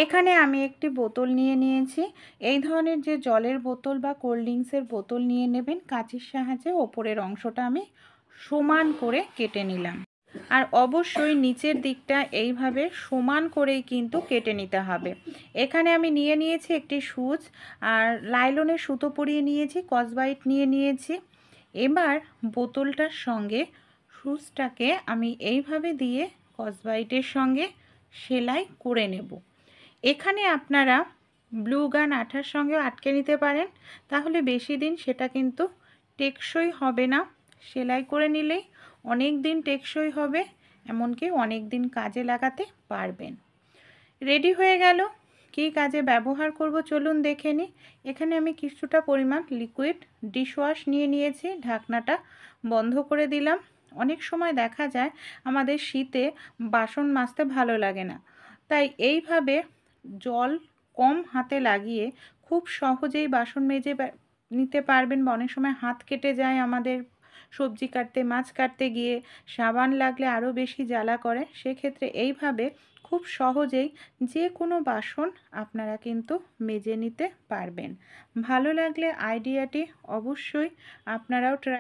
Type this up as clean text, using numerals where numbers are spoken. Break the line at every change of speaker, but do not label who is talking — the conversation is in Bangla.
এখানে আমি একটি বোতল নিয়ে নিয়েছি। এই ধরনের যে জলের বোতল বা কোল্ড ড্রিঙ্কসের বোতল নিয়ে নেবেন। কাঁচির সাহায্যে ওপরের অংশটা আমি সমান করে কেটে নিলাম। আর অবশ্যই নিচের দিকটা এইভাবে সমান করেই কিন্তু কেটে নিতে হবে। এখানে আমি নিয়ে নিয়েছি একটি সুচ, আর লাইলনের সুতো পরিয়ে নিয়েছি, স্কচব্রাইট নিয়ে নিয়েছি। এবার বোতলটার সঙ্গে সুচটাকে আমি এইভাবে দিয়ে স্কচব্রাইটের সঙ্গে সেলাই করে নেব। এখানে আপনারা ব্লু গান আঠার সঙ্গেও আটকে নিতে পারেন, তাহলে বেশি দিন সেটা কিন্তু টেকসই হবে না। সেলাই করে নিলেই অনেক দিন টেকসই হবে, এমনকি অনেক দিন কাজে লাগাতে পারবেন। রেডি হয়ে গেল। কী কাজে ব্যবহার করব চলুন দেখে নিই। এখানে আমি কিছুটা পরিমাণ লিকুইড ডিশওয়াশ নিয়ে নিয়েছি। ঢাকনাটা বন্ধ করে দিলাম। অনেক সময় দেখা যায় আমাদের শীতে বাসন মাজতে ভালো লাগে না, তাই এইভাবে জল কম হাতে লাগিয়ে খুব সহজেই বাসন মেজে নিতে পারবেন। বা অনেক সময় হাত কেটে যায় আমাদের সবজি কাটতে, মাছ কাটতে গিয়ে, সাবান লাগলে আরও বেশি জ্বালা করে। সেক্ষেত্রে এইভাবে খুব সহজেই যে কোনো বাসন আপনারা কিন্তু মেজে নিতে পারবেন। ভালো লাগলে আইডিয়াটি অবশ্যই আপনারাও ট্রাই